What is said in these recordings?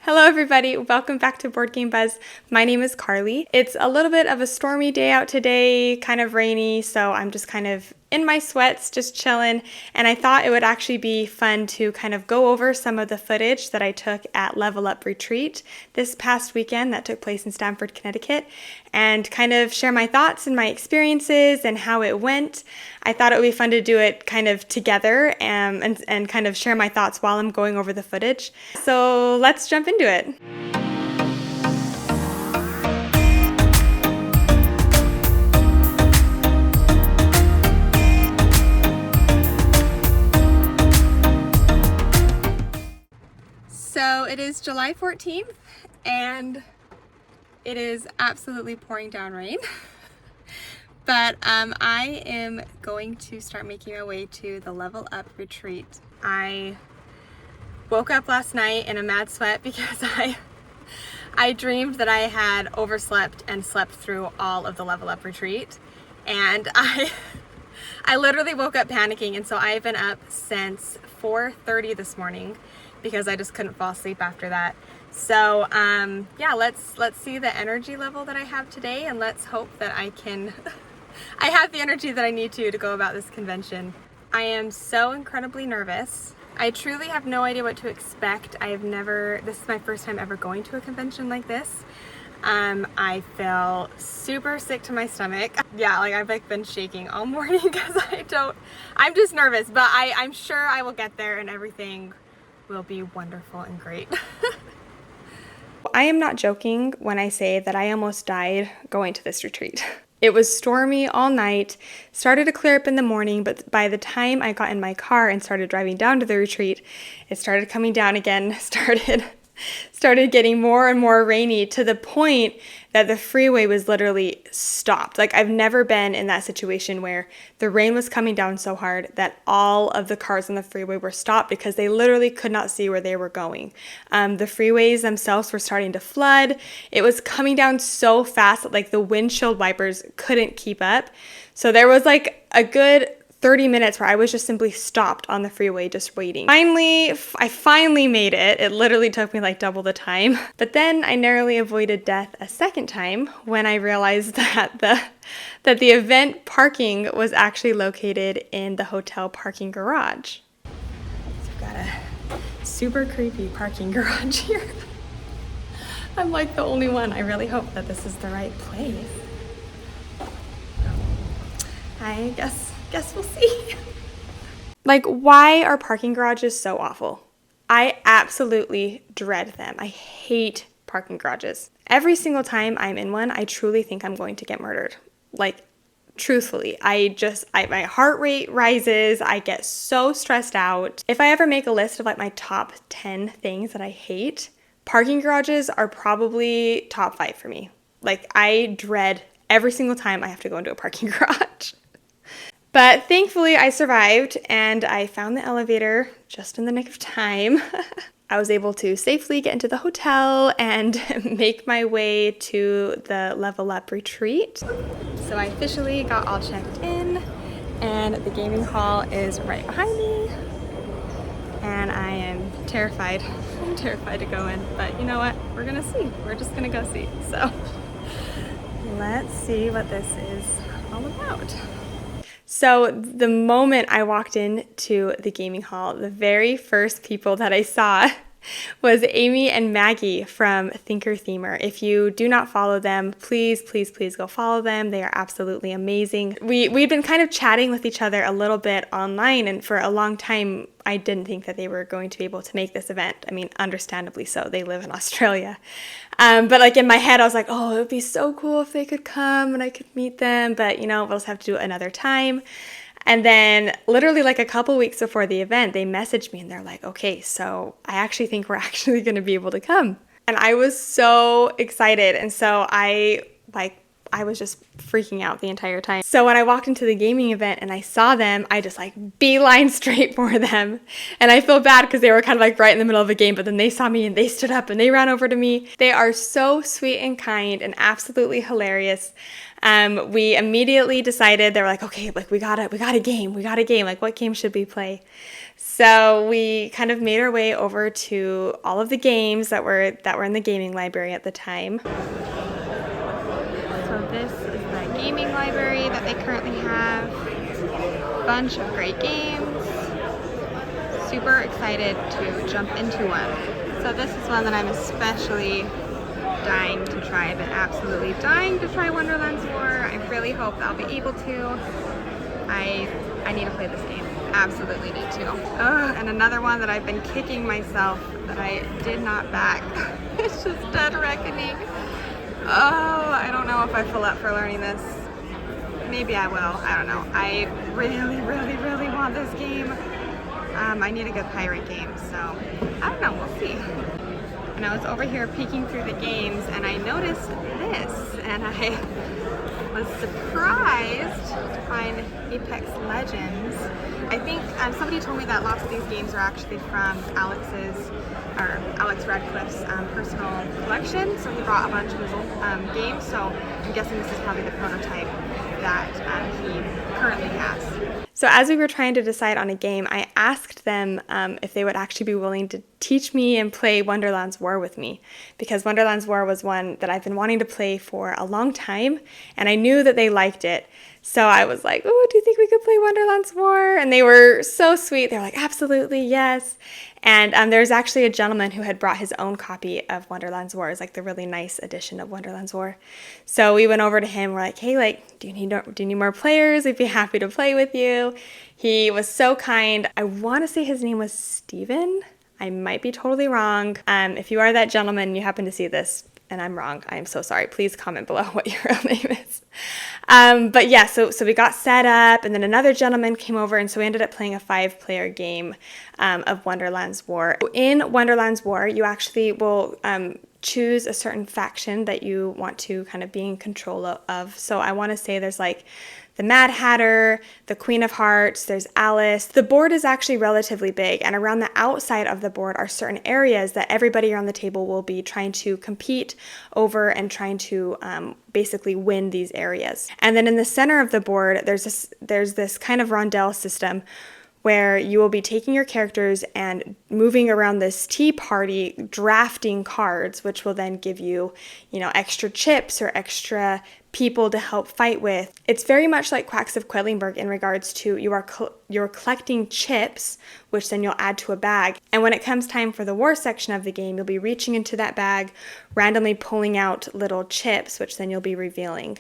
Hello everybody, welcome back to Board Game Buzz. My name is Carly. It's a little bit of a stormy day out today, kind of rainy, so I'm just kind of in my sweats, just chilling, and I thought it would actually be fun to kind of go over some of the footage that I took at Level Up Retreat this past weekend that took place in Stamford, Connecticut, and kind of share my thoughts and my experiences and how it went. I thought it would be fun to do it kind of together and kind of share my thoughts while I'm going over the footage. So let's jump into it. So it is July 14th and it is absolutely pouring down rain. But I am going to start making my way to the Level Up Retreat. I woke up last night in a mad sweat because I dreamed that I had overslept and slept through all of the Level Up Retreat. And I literally woke up panicking, and so I've been up since 4:30 this morning because I just couldn't fall asleep after that. So yeah, let's see the energy level that I have today, and let's hope that I can I have the energy that I need to go about this convention. I am so incredibly nervous. I truly have no idea what to expect. This is my first time ever going to a convention like this. I feel super sick to my stomach. Yeah, I've been shaking all morning because I'm just nervous, but I'm sure I will get there and everything will be wonderful and great. I am not joking when I say that I almost died going to this retreat. It was stormy all night, started to clear up in the morning, but by the time I got in my car and started driving down to the retreat, it started coming down again, started getting more and more rainy to the point that the freeway was literally stopped. I've never been in that situation where the rain was coming down so hard that all of the cars on the freeway were stopped because they literally could not see where they were going. The freeways themselves were starting to flood. It was coming down so fast that the windshield wipers couldn't keep up. So there was a good 30 minutes where I was just simply stopped on the freeway just waiting. I finally made it. It literally took me double the time. But then I narrowly avoided death a second time when I realized that the event parking was actually located in the hotel parking garage. So we've got a super creepy parking garage here. I'm the only one. I really hope that this is the right place. I guess we'll see. Why are parking garages so awful? I absolutely dread them. I hate parking garages. Every single time I'm in one, I truly think I'm going to get murdered. Truthfully, my heart rate rises. I get so stressed out. If I ever make a list of my top 10 things that I hate, parking garages are probably top 5 for me. I dread every single time I have to go into a parking garage. But thankfully I survived and I found the elevator just in the nick of time. I was able to safely get into the hotel and make my way to the Level Up Retreat. So I officially got all checked in and the gaming hall is right behind me. And I am terrified. I'm terrified to go in, but you know what? We're gonna see. We're just gonna go see. So let's see what this is all about. So the moment I walked into the gaming hall, the very first people that I saw was Amy and Maggie from Thinker Themer. If you do not follow them, please go follow them. They are absolutely amazing. We've been kind of chatting with each other a little bit online, and for a long time I didn't think that they were going to be able to make this event. I mean, understandably so. They live in Australia. But in my head I was oh, it would be so cool if they could come and I could meet them, but we'll just have to do it another time. And then literally a couple weeks before the event, they messaged me and they're okay, so I actually think we're actually going to be able to come. And I was so excited. And so I was just freaking out the entire time. So when I walked into the gaming event and I saw them, I just beeline straight for them. And I feel bad because they were kind of right in the middle of a game, but then they saw me and they stood up and they ran over to me. They are so sweet and kind and absolutely hilarious. We immediately decided, they were okay, we got a game. What game should we play? So we kind of made our way over to all of the games that were in the gaming library at the time. So this is the gaming library that they currently have. Bunch of great games. Super excited to jump into one. So this is one that I'm especially dying to try. I've been absolutely dying to try Wonderland's War. I really hope I'll be able to. I need to play this game. Absolutely need to. And another one that I've been kicking myself that I did not back. It's just Dead Reckoning. Oh, I don't know if I feel up for learning this. Maybe I will. I don't know. I really, really, really want this game. I need a good pirate game, so I don't know. We'll see. And I was over here peeking through the games, and I noticed this, and I was surprised to find Apex Legends. I think somebody told me that lots of these games are actually from Alex Radcliffe's personal collection, so he brought a bunch of his old games, so I'm guessing this is probably the prototype that he currently has. So as we were trying to decide on a game, I asked them if they would actually be willing to teach me and play Wonderland's War with me, because Wonderland's War was one that I've been wanting to play for a long time, and I knew that they liked it. So I was like, oh, do you think we could play Wonderland's War? And they were so sweet. They were like, absolutely, yes. And there was actually a gentleman who had brought his own copy of Wonderland's War. It was like the really nice edition of Wonderland's War. So we went over to him. We're like, hey, like, do you need more players? We'd be happy to play with you. He was so kind. I want to say his name was Steven. I might be totally wrong. If you are that gentleman and you happen to see this, and I'm wrong, I'm so sorry. Please comment below what your real name is. But yeah, so we got set up, and then another gentleman came over, and so we ended up playing a 5-player game of Wonderland's War. In Wonderland's War, you actually will choose a certain faction that you want to kind of be in control of. So I want to say there's like the Mad Hatter, the Queen of Hearts, there's Alice. The board is actually relatively big, and around the outside of the board are certain areas that everybody around the table will be trying to compete over and trying to basically win these areas. And then in the center of the board, there's this kind of rondel system where you will be taking your characters and moving around this tea party, drafting cards, which will then give you, extra chips or extra people to help fight with. It's very much like Quacks of Quedlinburg in regards to you're collecting chips, which then you'll add to a bag. And when it comes time for the war section of the game, you'll be reaching into that bag, randomly pulling out little chips, which then you'll be revealing.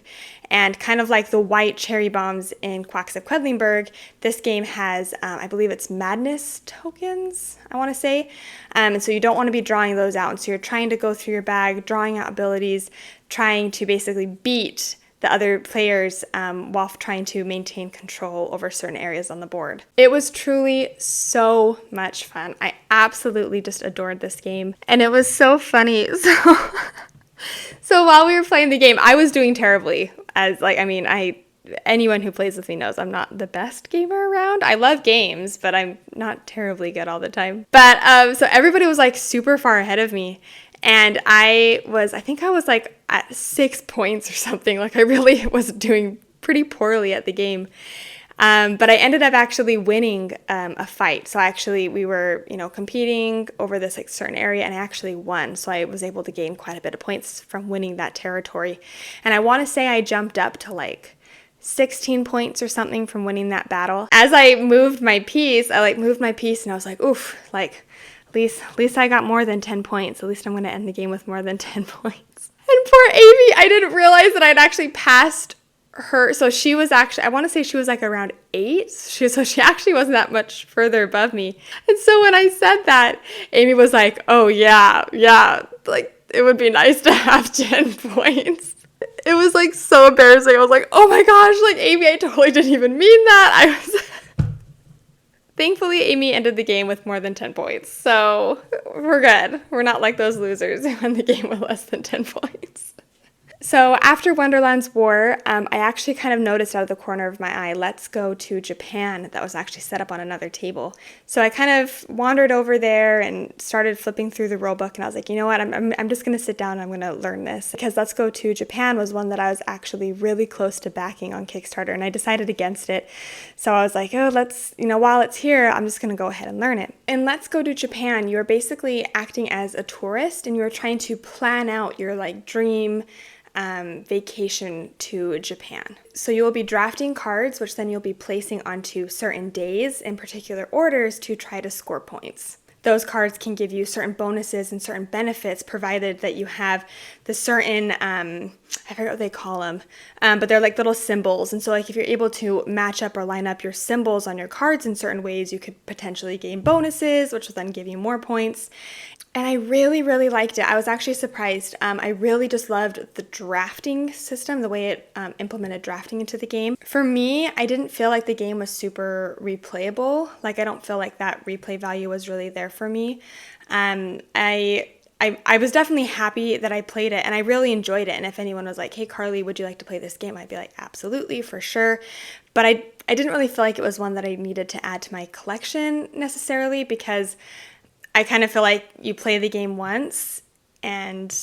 And kind of like the white cherry bombs in Quacks of Quedlinburg, this game has, I believe it's madness tokens, I want to say. And so you don't want to be drawing those out. And so you're trying to go through your bag, drawing out abilities, trying to basically beat the other players while trying to maintain control over certain areas on the board. It was truly so much fun. I absolutely just adored this game. And it was so funny. So while we were playing the game, I was doing terribly. Anyone who plays with me knows I'm not the best gamer around. I love games, but I'm not terribly good all the time. But so everybody was like super far ahead of me. And I think I was like at 6 points or something. Like I really was doing pretty poorly at the game. But I ended up actually winning a fight. So we were, competing over this like certain area, and I actually won. So I was able to gain quite a bit of points from winning that territory. And I want to say I jumped up to like 16 points or something from winning that battle. As I moved my piece, and I was like, oof, like at least I got more than 10 points. At least I'm going to end the game with more than 10 points. And poor Amy, I didn't realize that I'd actually passed her. So she was actually, I want to say she was like around 8. So she actually wasn't that much further above me. And so when I said that, Amy was like, oh yeah, like it would be nice to have 10 points. It was like so embarrassing. I was like, oh my gosh, like Amy, I totally didn't even mean that. Thankfully, Amy ended the game with more than 10 points, so we're good. We're not like those losers who won the game with less than 10 points. So after Wonderland's War, I actually kind of noticed out of the corner of my eye, let's go to Japan. That was actually set up on another table. So I kind of wandered over there and started flipping through the rule book, and I was like, you know what, I'm just going to sit down and I'm going to learn this. Because Let's Go to Japan was one that I was actually really close to backing on Kickstarter, and I decided against it. So I was like, oh, while it's here, I'm just going to go ahead and learn it. In Let's Go to Japan, you're basically acting as a tourist, and you're trying to plan out your dream vacation to Japan. So you will be drafting cards, which then you'll be placing onto certain days in particular orders to try to score points. Those cards can give you certain bonuses and certain benefits, provided that you have the certain, I forget what they call them, but they're like little symbols. And so if you're able to match up or line up your symbols on your cards in certain ways, you could potentially gain bonuses, which will then give you more points. And I really, really liked it. I was actually surprised. I really just loved the drafting system, the way it implemented drafting into the game. For me, I didn't feel like the game was super replayable. I don't feel like that replay value was really there for me. I was definitely happy that I played it, and I really enjoyed it. And if anyone was like, hey, Carly, would you like to play this game? I'd be like, absolutely, for sure. But I didn't really feel like it was one that I needed to add to my collection necessarily, because I kind of feel like you play the game once, and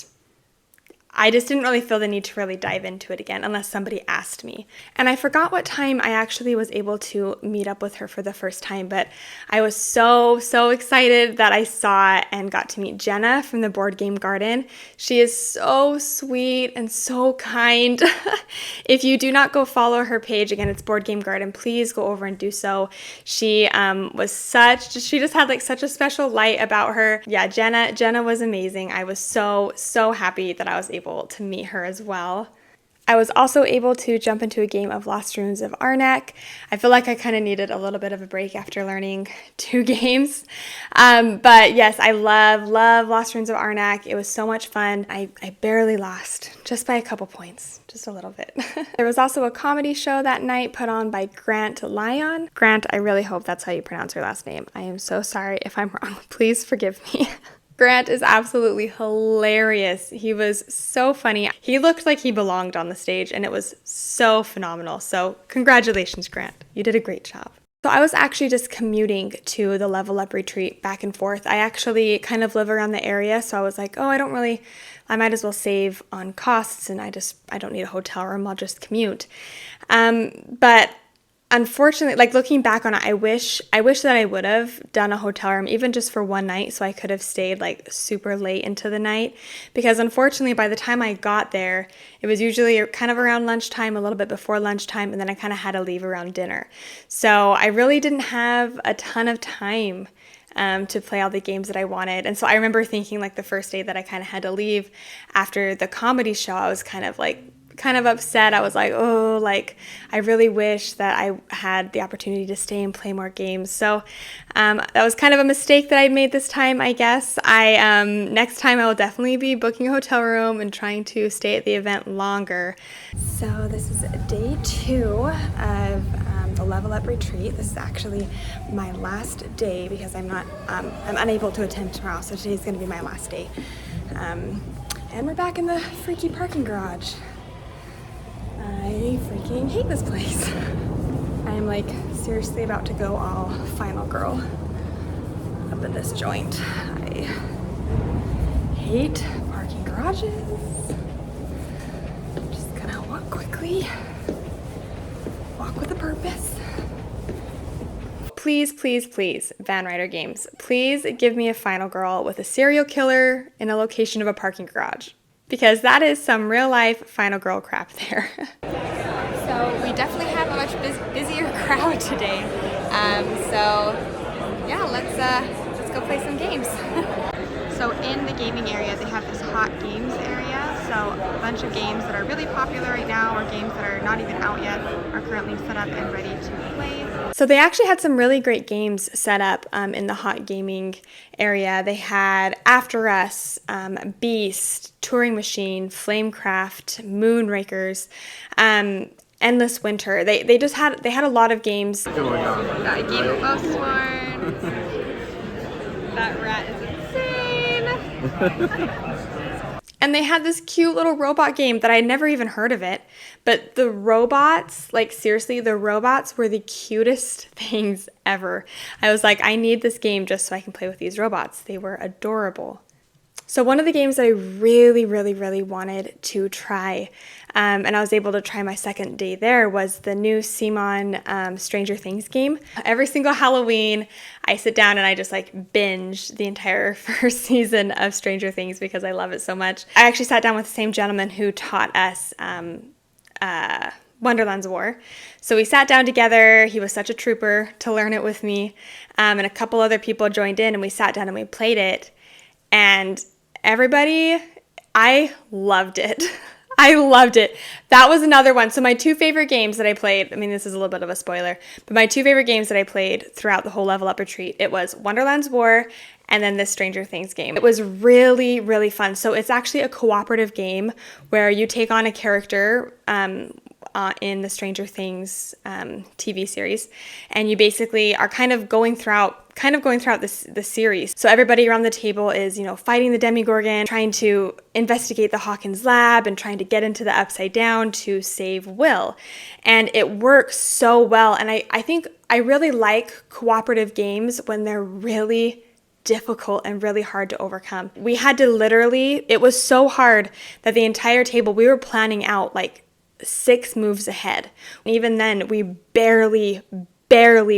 I just didn't really feel the need to really dive into it again unless somebody asked me. And I forgot what time I actually was able to meet up with her for the first time, but I was so excited that I saw and got to meet Jenna from the Board Game Garden. She is so sweet and so kind. If you do not go follow her page, again, it's Board Game Garden, please go over and do so. She she just had such a special light about her. Yeah, Jenna was amazing. I was so happy that I was able to meet her as well. I was also able to jump into a game of Lost Ruins of Arnak. I feel like I kind of needed a little bit of a break after learning 2 games. But yes, I love Lost Ruins of Arnak. It was so much fun. I barely lost, just by a couple points, just a little bit. There was also a comedy show that night put on by Grant Lyon. Grant, I really hope that's how you pronounce your last name. I am so sorry if I'm wrong. Please forgive me. Grant is absolutely hilarious. He was so funny. He looked like he belonged on the stage, and it was so phenomenal. So congratulations, Grant. You did a great job. So I was actually just commuting to the Level Up retreat back and forth. I actually kind of live around the area, so I was like, oh, I might as well save on costs, and I don't need a hotel room. I'll just commute. But unfortunately, looking back on it, I wish that I would have done a hotel room, even just for one night, so I could have stayed super late into the night. Because unfortunately, by the time I got there, it was usually kind of around lunchtime, a little bit before lunchtime, and then I kind of had to leave around dinner. So I really didn't have a ton of time to play all the games that I wanted. And so I remember thinking the first day that I kind of had to leave after the comedy show, I was kind of upset. I was like, oh, I really wish that I had the opportunity to stay and play more games. So that was kind of a mistake that I made this time, I guess. Next time I will definitely be booking a hotel room and trying to stay at the event longer. So this is day 2 of the Level Up retreat. This is actually my last day because I'm unable to attend tomorrow. So today's going to be my last day. And we're back in the freaky parking garage. I freaking hate this place. I am seriously about to go all final girl up in this joint. I hate parking garages. I'm just gonna walk quickly. Walk with a purpose. Please, Van Ryder Games, please give me a final girl with a serial killer in a location of a parking garage. Because that is some real life final girl crap there. So we definitely have a much busier crowd today. So yeah, let's go play some games. So in the gaming area, they have this hot games area. So a bunch of games that are really popular right now, or games that are not even out yet, are currently set up and ready to play. So they actually had some really great games set up in the hot gaming area. They had After Us, Beast, Turing Machine, Flamecraft, Moonrakers, Endless Winter. They had a lot of games. Got a game of Forsworn. That rat is insane. And they had this cute little robot game that I had never even heard of it. But the robots, like seriously, the robots were the cutest things ever. I was like, I need this game just so I can play with these robots. They were adorable. So one of the games that I really, really, really wanted to try, and I was able to try my second day there, was the new Simon Stranger Things game. Every single Halloween, I sit down and I just like binge the entire first season of Stranger Things because I love it so much. I actually sat down with the same gentleman who taught us Wonderland's War. So we sat down together. He was such a trooper to learn it with me. And a couple other people joined in and we sat down and we played it. And everybody, I loved it. I loved it. That was another one. So my two favorite games that I played, I mean, this is a little bit of a spoiler, but my two favorite games that I played throughout the whole Level Up retreat, it was Wonderland's War and then this Stranger Things game. It was really, really fun. So it's actually a cooperative game where you take on a character in the Stranger Things TV series, and you basically are kind of going throughout the series. So everybody around the table is, fighting the Demogorgon, trying to investigate the Hawkins lab, and trying to get into the Upside Down to save Will. And it works so well. And I think I really like cooperative games when they're really difficult and really hard to overcome. We had to it was so hard that the entire table, we were planning out like 6 moves ahead. Even then, we barely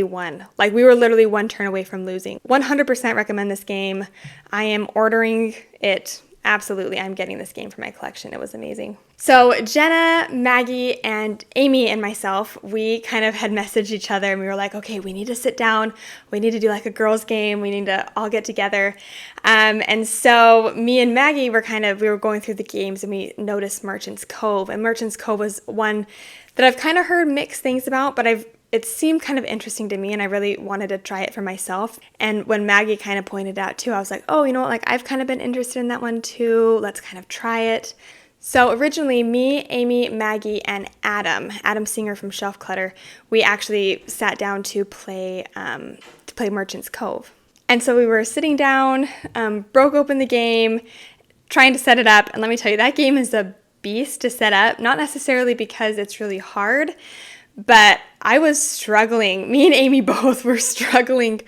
won. Like, we were literally one turn away from losing. 100% recommend this game. I am ordering it. Absolutely, I'm getting this game for my collection. It was amazing. So Jenna, Maggie, and Amy and myself, we kind of had messaged each other and we were like, okay, we need to sit down. We need to do like a girls' game. We need to all get together. And so me and Maggie we were going through the games and we noticed Merchant's Cove. And Merchant's Cove was one that I've kind of heard mixed things about, but it seemed kind of interesting to me and I really wanted to try it for myself. And when Maggie kind of pointed out too, I was like, oh, you know what, like I've kind of been interested in that one too. Let's kind of try it. So originally me, Amy, Maggie, and Adam Singer from Shelf Clutter, we actually sat down to play Merchant's Cove. And so we were sitting down, broke open the game, trying to set it up. And let me tell you, that game is a beast to set up, not necessarily because it's really hard, but I was struggling. Me and Amy both were struggling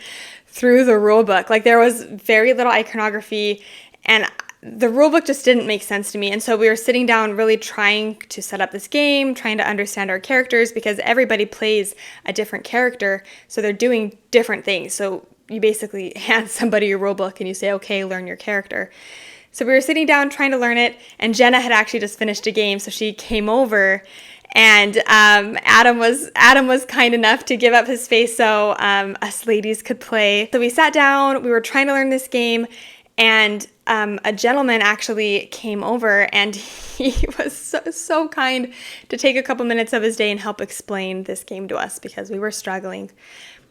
through the rule book. Like, there was very little iconography and the rule book just didn't make sense to me. And so we were sitting down really trying to set up this game, trying to understand our characters because everybody plays a different character. So they're doing different things. So you basically hand somebody your rule book and you say, okay, learn your character. So we were sitting down trying to learn it, and Jenna had actually just finished a game, so she came over, and Adam was kind enough to give up his space so us ladies could play. So we sat down, we were trying to learn this game, and a gentleman actually came over, and he was so kind to take a couple minutes of his day and help explain this game to us because we were struggling.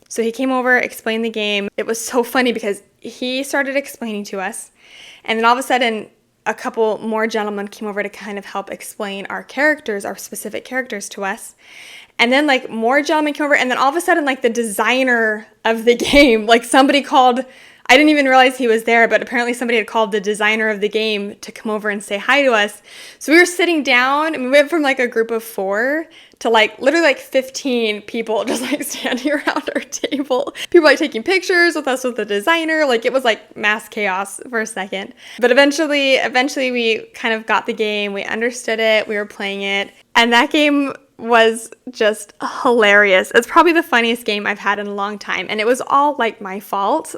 So he came over, explained the game. It was so funny because he started explaining to us, and then all of a sudden, a couple more gentlemen came over to kind of help explain our specific characters to us. And then like more gentlemen came over, and then all of a sudden like the designer of the game, like somebody called, I didn't even realize he was there, but apparently somebody had called the designer of the game to come over and say hi to us. So we were sitting down and we went from like a group of 4 to like literally like 15 people just like standing around our table. People like taking pictures with us with the designer. Like it was like mass chaos for a second. But eventually we kind of got the game. We understood it. We were playing it. And that game was just hilarious. It's probably the funniest game I've had in a long time. And it was all like my fault.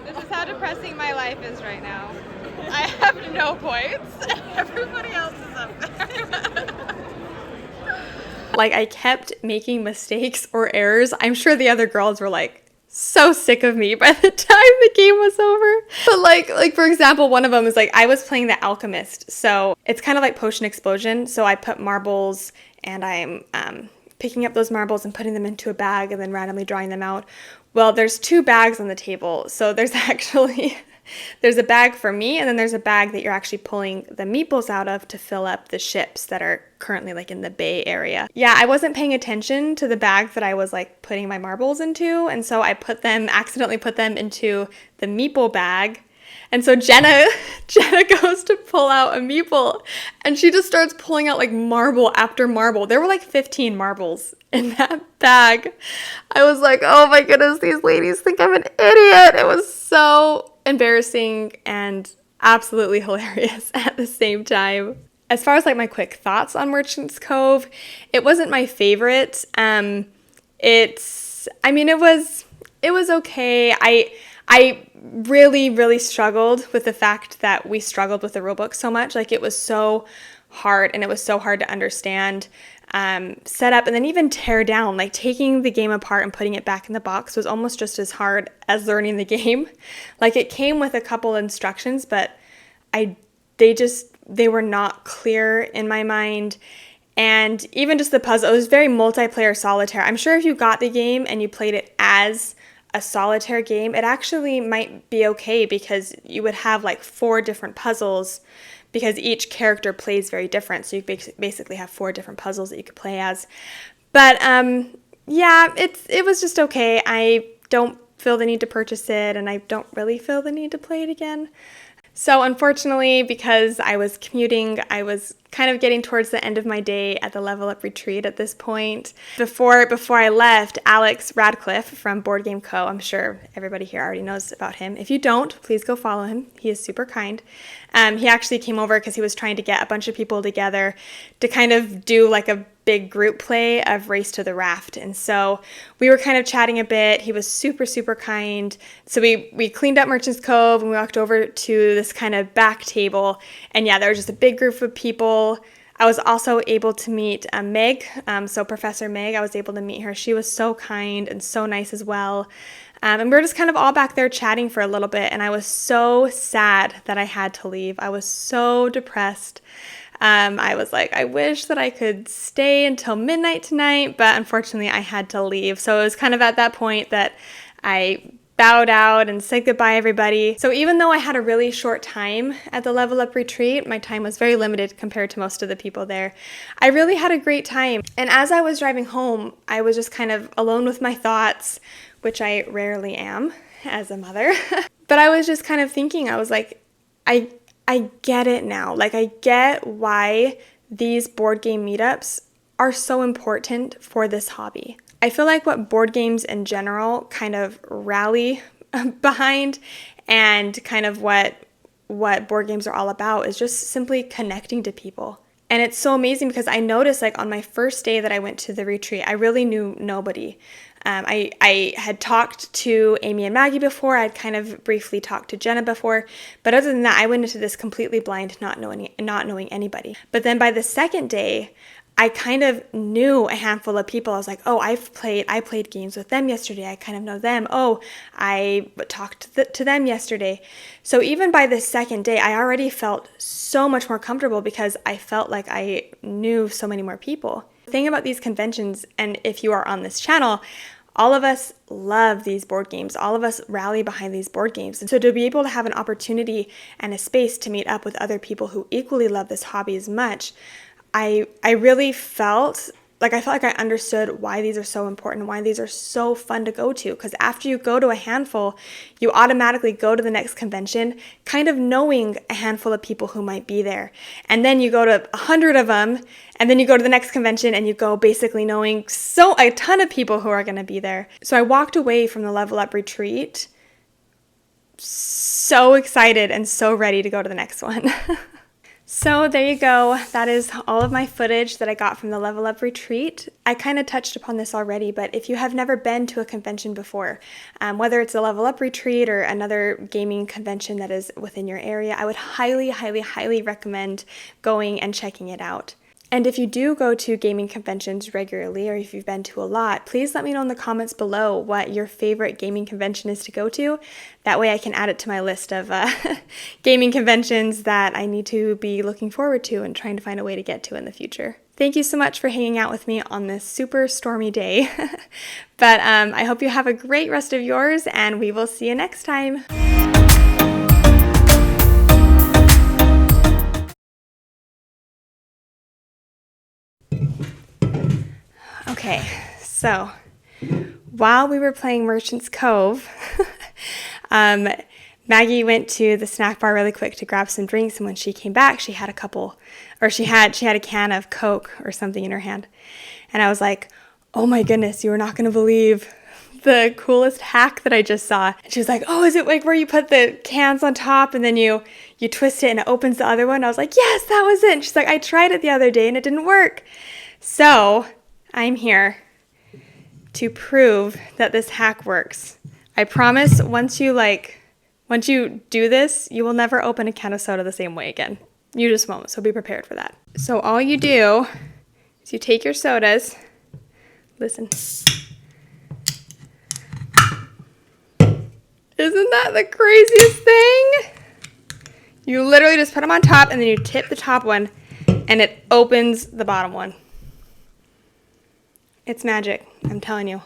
This is how depressing my life is right now. I have no points. Everybody else is up there. Like, I kept making mistakes or errors. I'm sure the other girls were like so sick of me by the time the game was over. But like for example, one of them is like, I was playing the alchemist. So it's kind of like potion explosion. So I put marbles and I'm picking up those marbles and putting them into a bag and then randomly drawing them out. Well, there's 2 bags on the table. So there's actually there's a bag for me, and then there's a bag that you're actually pulling the meeples out of to fill up the ships that are currently like in the Bay Area. Yeah, I wasn't paying attention to the bag that I was like putting my marbles into, and so I accidentally put them into the meeple bag. And so Jenna goes to pull out a meeple, and she just starts pulling out like marble after marble. There were like 15 marbles in that bag. I was like, oh my goodness, these ladies think I'm an idiot. It was so embarrassing and absolutely hilarious at the same time. As far as like my quick thoughts on Merchants Cove, it wasn't my favorite. It was okay. I really, really struggled with the fact that we struggled with the rulebook so much. Like, it was so hard, and it was so hard to understand, set up, and then even tear down. Like, taking the game apart and putting it back in the box was almost just as hard as learning the game. Like, it came with a couple instructions, but they were not clear in my mind. And even just the puzzle, it was very multiplayer solitaire. I'm sure if you got the game and you played it as a solitaire game, it actually might be okay, because you would have like 4 different puzzles, because each character plays very different. So you basically have 4 different puzzles that you could play as. But yeah, it was just okay. I don't feel the need to purchase it, and I don't really feel the need to play it again. So unfortunately, because I was commuting, I was kind of getting towards the end of my day at the Level Up retreat at this point. Before I left, Alex Radcliffe from Boardgameco, I'm sure everybody here already knows about him. If you don't, please go follow him. He is super kind. He actually came over because he was trying to get a bunch of people together to kind of do like a big group play of Race to the Raft. And so we were kind of chatting a bit. He was super, super kind. So we cleaned up Merchants Cove, and we walked over to this kind of back table. And yeah, there was just a big group of people. I was also able to meet Meg. So Professor Meg, I was able to meet her. She was so kind and so nice as well. And we were just kind of all back there chatting for a little bit. And I was so sad that I had to leave. I was so depressed. I was like, I wish that I could stay until midnight tonight, but unfortunately I had to leave. So it was kind of at that point that I bowed out and said goodbye, everybody. So even though I had a really short time at the Level Up retreat, my time was very limited compared to most of the people there, I really had a great time. And as I was driving home, I was just kind of alone with my thoughts, which I rarely am as a mother. But I was just kind of thinking, I was like, I get it now. Like, I get why these board game meetups are so important for this hobby. I feel like what board games in general kind of rally behind, and kind of what board games are all about, is just simply connecting to people. And it's so amazing because I noticed, like, on my first day that I went to the retreat, I really knew nobody. I had talked to Amy and Maggie before. I'd kind of briefly talked to Jenna before. But other than that, I went into this completely blind, not knowing anybody. But then by the second day, I kind of knew a handful of people. I was like, oh, I played games with them yesterday. I kind of know them. Oh, I talked to them yesterday. So even by the second day, I already felt so much more comfortable because I felt like I knew so many more people. The thing about these conventions, and if you are on this channel, all of us love these board games. All of us rally behind these board games. And so to be able to have an opportunity and a space to meet up with other people who equally love this hobby as much, I really felt like I understood why these are so important, why these are so fun to go to. Because after you go to a handful, you automatically go to the next convention, kind of knowing a handful of people who might be there. And then you go to 100 of them, and then you go to the next convention, and you go basically knowing a ton of people who are going to be there. So I walked away from the Level Up retreat so excited and so ready to go to the next one. So there you go. That is all of my footage that I got from the Level Up retreat. I kind of touched upon this already, but if you have never been to a convention before, whether it's a Level Up retreat or another gaming convention that is within your area, I would highly, highly, highly recommend going and checking it out. And if you do go to gaming conventions regularly, or if you've been to a lot, please let me know in the comments below what your favorite gaming convention is to go to. That way I can add it to my list of gaming conventions that I need to be looking forward to and trying to find a way to get to in the future. Thank you so much for hanging out with me on this super stormy day. But I hope you have a great rest of yours, and we will see you next time. Okay, so while we were playing Merchant's Cove, Maggie went to the snack bar really quick to grab some drinks, and when she came back, she had a can of Coke or something in her hand. And I was like, oh my goodness, you are not going to believe the coolest hack that I just saw. And she was like, oh, is it like where you put the cans on top and then you twist it and it opens the other one? I was like, yes, that was it. And she's like, I tried it the other day and it didn't work. So I'm here to prove that this hack works. I promise once you do this, you will never open a can of soda the same way again. You just won't, so be prepared for that. So all you do is you take your sodas, listen. Isn't that the craziest thing? You literally just put them on top and then you tip the top one and it opens the bottom one. It's magic, I'm telling you.